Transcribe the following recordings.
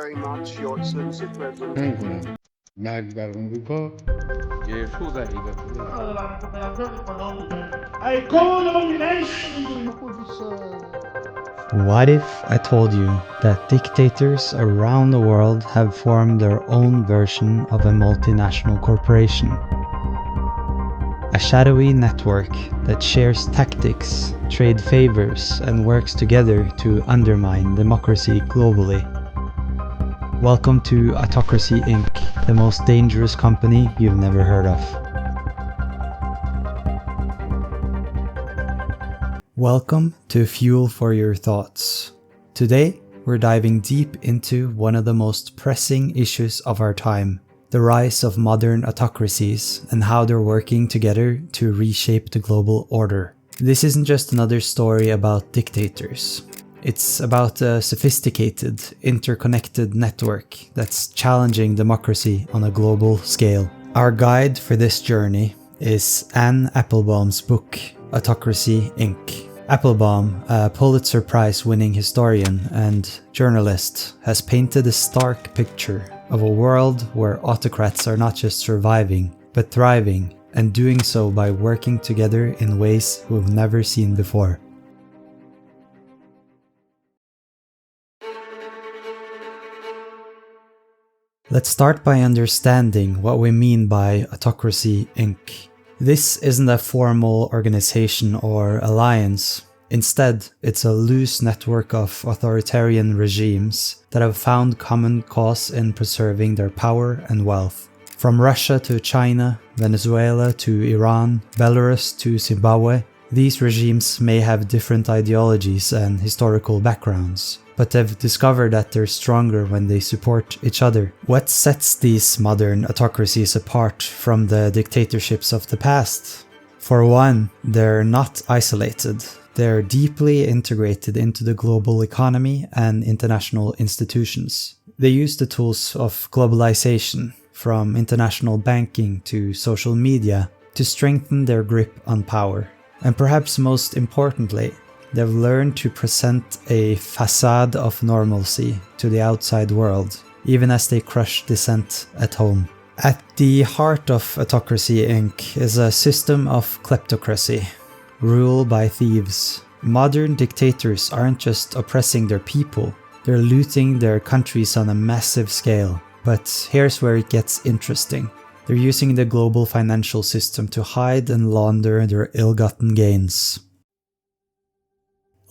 very much, Your Excellency President. 예, 소장이거든요. I call on nations. What if I told you that dictators around the world have formed their own version of a multinational corporation? A shadowy network that shares tactics, trade favors, and works together to undermine democracy globally. Welcome to Autocracy Inc., the most dangerous company you've never heard of. Welcome to Fuel for Your Thoughts. Today, we're diving deep into one of the most pressing issues of our time, the rise of modern autocracies and how they're working together to reshape the global order. This isn't just another story about dictators. It's about a sophisticated, interconnected network that's challenging democracy on a global scale. Our guide for this journey is Anne Applebaum's book, Autocracy, Inc. Applebaum, a Pulitzer Prize-winning historian and journalist, has painted a stark picture of a world where autocrats are not just surviving, but thriving, and doing so by working together in ways we've never seen before. Let's start by understanding what we mean by Autocracy, Inc. This isn't a formal organization or alliance. Instead, it's a loose network of authoritarian regimes that have found common cause in preserving their power and wealth. From Russia to China, Venezuela to Iran, Belarus to Zimbabwe, these regimes may have different ideologies and historical backgrounds, but they've discovered that they're stronger when they support each other. What sets these modern autocracies apart from the dictatorships of the past? For one, they're not isolated. They're deeply integrated into the global economy and international institutions. They use the tools of globalization, from international banking to social media, to strengthen their grip on power. And perhaps most importantly, they've learned to present a facade of normalcy to the outside world, even as they crush dissent at home. At the heart of Autocracy Inc. is a system of kleptocracy, rule by thieves. Modern dictators aren't just oppressing their people, they're looting their countries on a massive scale. But here's where it gets interesting. They're using the global financial system to hide and launder their ill-gotten gains.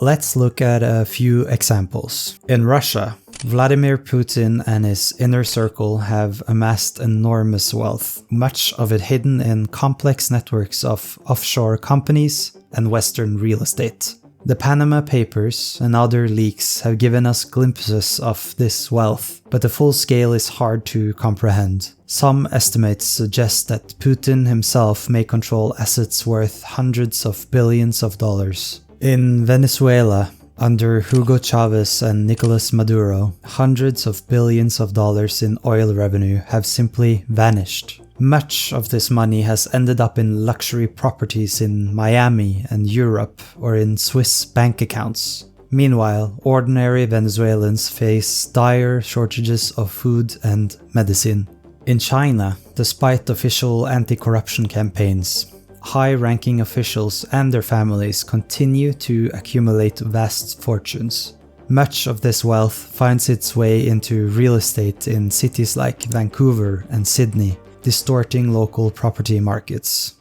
Let's look at a few examples. In Russia, Vladimir Putin and his inner circle have amassed enormous wealth, much of it hidden in complex networks of offshore companies and Western real estate. The Panama Papers and other leaks have given us glimpses of this wealth, but the full scale is hard to comprehend. Some estimates suggest that Putin himself may control assets worth hundreds of billions of dollars. In Venezuela, under Hugo Chavez and Nicolas Maduro, hundreds of billions of dollars in oil revenue have simply vanished. Much of this money has ended up in luxury properties in Miami and Europe or in Swiss bank accounts. Meanwhile, ordinary Venezuelans face dire shortages of food and medicine. In China, despite official anti-corruption campaigns, high-ranking officials and their families continue to accumulate vast fortunes. Much of this wealth finds its way into real estate in cities like Vancouver and Sydney, distorting local property markets.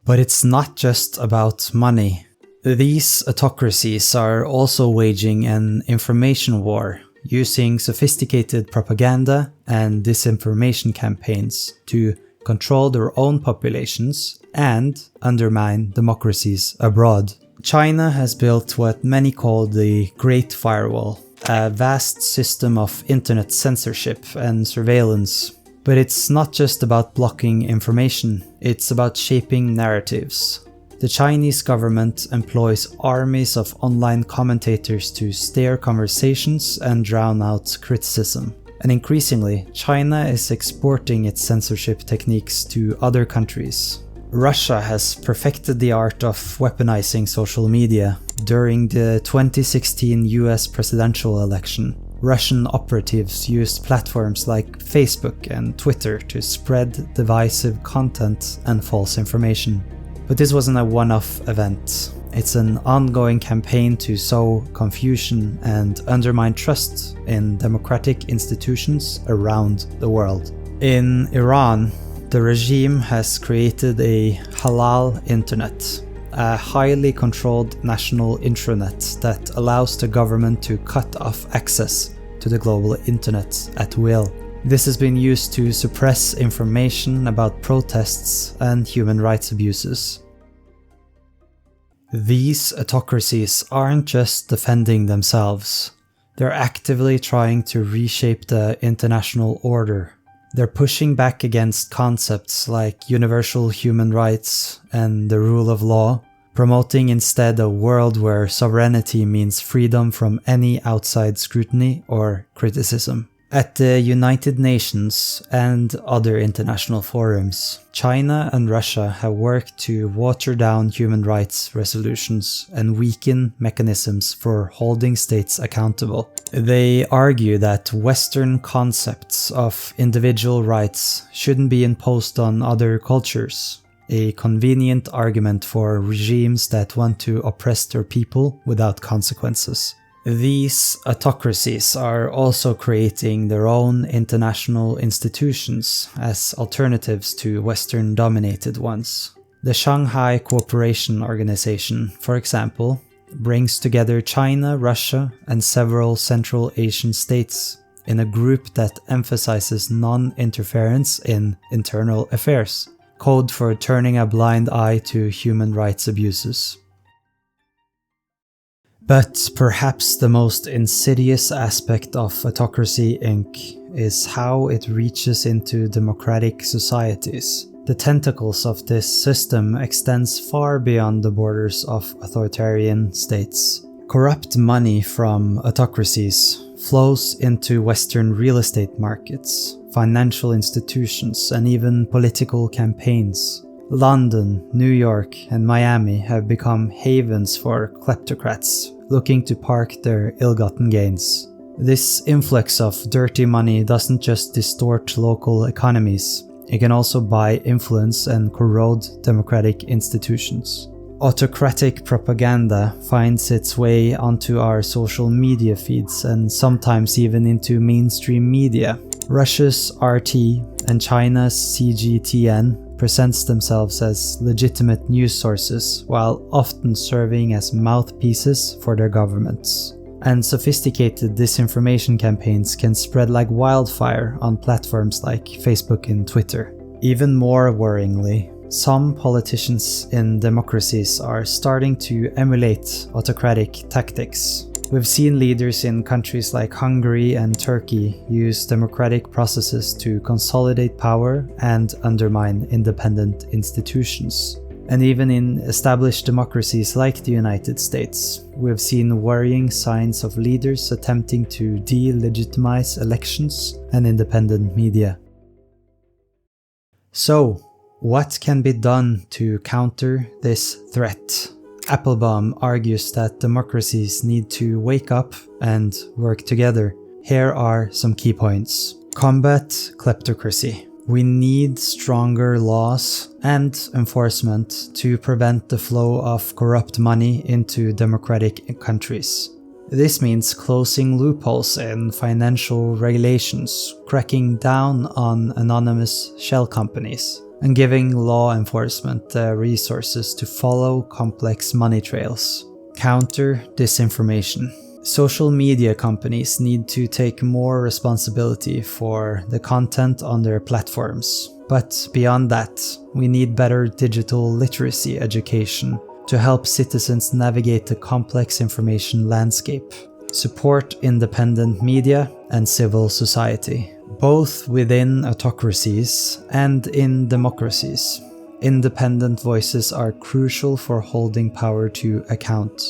But it's not just about money. These autocracies are also waging an information war, using sophisticated propaganda and disinformation campaigns to control their own populations and undermine democracies abroad. China has built what many call the Great Firewall, a vast system of internet censorship and surveillance. But it's not just about blocking information, it's about shaping narratives. The Chinese government employs armies of online commentators to steer conversations and drown out criticism. And increasingly, China is exporting its censorship techniques to other countries. Russia has perfected the art of weaponizing social media. During the 2016 US presidential election, Russian operatives used platforms like Facebook and Twitter to spread divisive content and false information. But this wasn't a one-off event. It's an ongoing campaign to sow confusion and undermine trust in democratic institutions around the world. In Iran, the regime has created a halal internet, a highly controlled national intranet that allows the government to cut off access to the global internet at will. This has been used to suppress information about protests and human rights abuses. These autocracies aren't just defending themselves, they're actively trying to reshape the international order. They're pushing back against concepts like universal human rights and the rule of law, promoting instead a world where sovereignty means freedom from any outside scrutiny or criticism. At the United Nations and other international forums, China and Russia have worked to water down human rights resolutions and weaken mechanisms for holding states accountable. They argue that Western concepts of individual rights shouldn't be imposed on other cultures, a convenient argument for regimes that want to oppress their people without consequences. These autocracies are also creating their own international institutions as alternatives to Western-dominated ones. The Shanghai Cooperation Organization, for example, brings together China, Russia, and several Central Asian states in a group that emphasizes non-interference in internal affairs, code for turning a blind eye to human rights abuses. But perhaps the most insidious aspect of Autocracy Inc. is how it reaches into democratic societies. The tentacles of this system extends far beyond the borders of authoritarian states. Corrupt money from autocracies flows into Western real estate markets, financial institutions, and even political campaigns. London, New York, and Miami have become havens for kleptocrats looking to park their ill-gotten gains. This influx of dirty money doesn't just distort local economies, it can also buy influence and corrode democratic institutions. Autocratic propaganda finds its way onto our social media feeds and sometimes even into mainstream media. Russia's RT and China's CGTN presents themselves as legitimate news sources while often serving as mouthpieces for their governments. And sophisticated disinformation campaigns can spread like wildfire on platforms like Facebook and Twitter. Even more worryingly, some politicians in democracies are starting to emulate autocratic tactics. We've seen leaders in countries like Hungary and Turkey use democratic processes to consolidate power and undermine independent institutions. And even in established democracies like the United States, we've seen worrying signs of leaders attempting to delegitimize elections and independent media. So, what can be done to counter this threat? Applebaum argues that democracies need to wake up and work together. Here are some key points. Combat kleptocracy. We need stronger laws and enforcement to prevent the flow of corrupt money into democratic countries. This means closing loopholes in financial regulations, cracking down on anonymous shell companies, and giving law enforcement the resources to follow complex money trails. Counter disinformation. Social media companies need to take more responsibility for the content on their platforms. But beyond that, we need better digital literacy education to help citizens navigate the complex information landscape. Support independent media and civil society, both within autocracies and in democracies. Independent voices are crucial for holding power to account.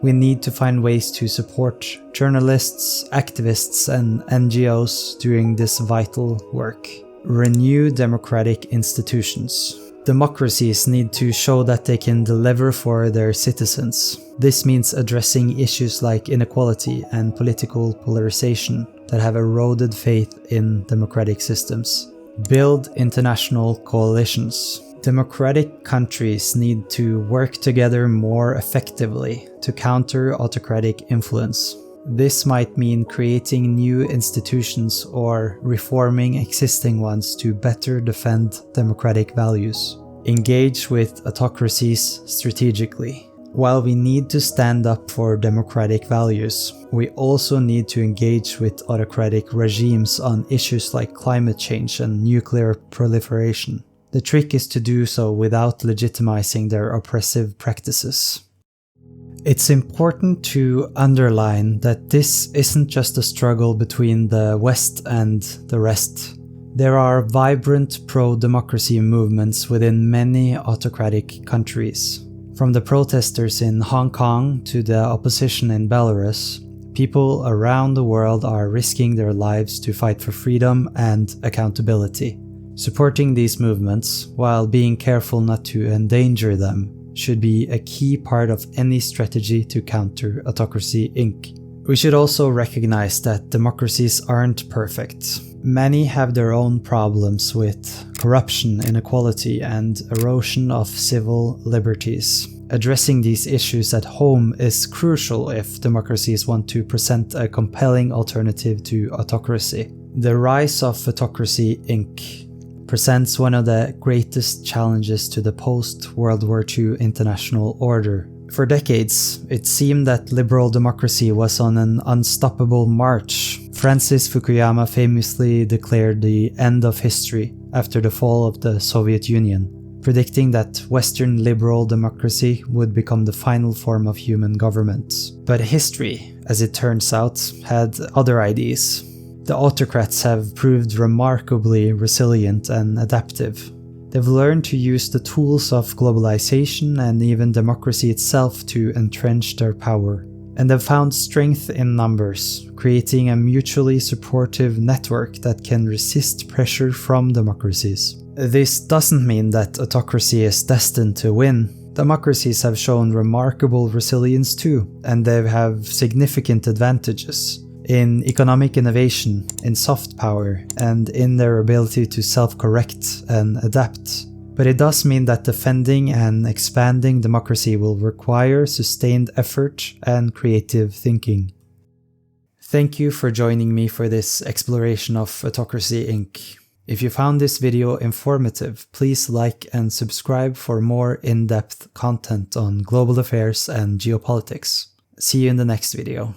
We need to find ways to support journalists, activists, and NGOs doing this vital work. Renew democratic institutions. Democracies need to show that they can deliver for their citizens. This means addressing issues like inequality and political polarization that have eroded faith in democratic systems. Build international coalitions. Democratic countries need to work together more effectively to counter autocratic influence. This might mean creating new institutions or reforming existing ones to better defend democratic values. Engage with autocracies strategically. While we need to stand up for democratic values, we also need to engage with autocratic regimes on issues like climate change and nuclear proliferation. The trick is to do so without legitimizing their oppressive practices. It's important to underline that this isn't just a struggle between the West and the rest. There are vibrant pro-democracy movements within many autocratic countries. From the protesters in Hong Kong to the opposition in Belarus, people around the world are risking their lives to fight for freedom and accountability. Supporting these movements, while being careful not to endanger them, should be a key part of any strategy to counter Autocracy Inc. We should also recognize that democracies aren't perfect. Many have their own problems with corruption, inequality, and erosion of civil liberties. Addressing these issues at home is crucial if democracies want to present a compelling alternative to autocracy. The rise of Autocracy Inc. presents one of the greatest challenges to the post-World War II international order. For decades, it seemed that liberal democracy was on an unstoppable march. Francis Fukuyama famously declared the end of history after the fall of the Soviet Union, predicting that Western liberal democracy would become the final form of human government. But history, as it turns out, had other ideas. The autocrats have proved remarkably resilient and adaptive. They've learned to use the tools of globalization and even democracy itself to entrench their power. And they've found strength in numbers, creating a mutually supportive network that can resist pressure from democracies. This doesn't mean that autocracy is destined to win. Democracies have shown remarkable resilience too, and they have significant advantages in economic innovation, in soft power, and in their ability to self-correct and adapt. But it does mean that defending and expanding democracy will require sustained effort and creative thinking. Thank you for joining me for this exploration of Autocracy Inc. If you found this video informative, please like and subscribe for more in-depth content on global affairs and geopolitics. See you in the next video.